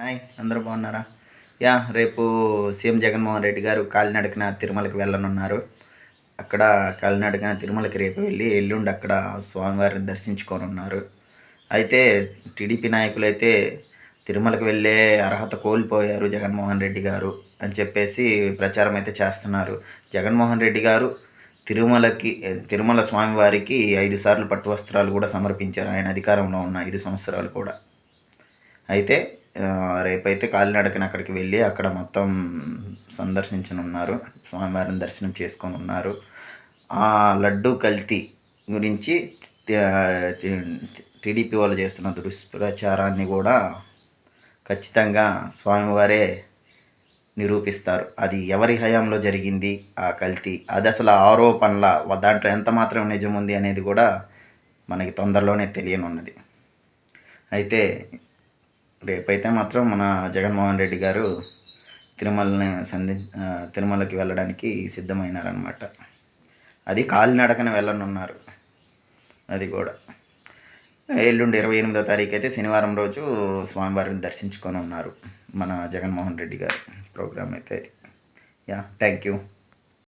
Hi, అందరూ బాగున్నారా? రేపు సీఎం జగన్మోహన్ రెడ్డి గారు కాలినడకన తిరుమలకి వెళ్ళనున్నారు. అక్కడ కాలినడకన తిరుమలకి రేపు వెళ్ళి ఎల్లుండి అక్కడ స్వామివారిని దర్శించుకోనున్నారు. అయితే టీడీపీ నాయకులైతే తిరుమలకి వెళ్ళే అర్హత కోల్పోయారు జగన్మోహన్ రెడ్డి గారు అని చెప్పేసి ప్రచారం అయితే చేస్తున్నారు. జగన్మోహన్ రెడ్డి గారు తిరుమల స్వామివారికి 5 సార్లు పట్టు వస్త్రాలు కూడా సమర్పించారు, ఆయన అధికారంలో ఉన్న 5 సంవత్సరాలు కూడా. అయితే రేపైతే కాలినడకన అక్కడికి వెళ్ళి అక్కడ మొత్తం సందర్శించనున్నారు, స్వామివారిని దర్శనం చేసుకొని ఉన్నారు. ఆ లడ్డు కల్తీ గురించి టీడీపీ వాళ్ళు చేస్తున్న దుష్ప్రచారాన్ని కూడా ఖచ్చితంగా స్వామివారే నిరూపిస్తారు. అది ఎవరి హయాంలో జరిగింది ఆ కల్తీ, అది అసలు ఆరోపణల, దాంట్లో ఎంత మాత్రం నిజం ఉంది అనేది కూడా మనకి తొందరలోనే తెలియనున్నది. అయితే రేపైతే మాత్రం మన జగన్మోహన్ రెడ్డి గారు తిరుమలకి వెళ్ళడానికి సిద్ధమైనారనమాట. అది కాలినడకన వెళ్ళనున్నారు. అది కూడా ఎల్లుండి 28వ తారీఖు అయితే శనివారం రోజు స్వామివారిని దర్శించుకొని ఉన్నారు మన జగన్మోహన్ రెడ్డి గారు. ప్రోగ్రామ్ అయితే థ్యాంక్ యూ.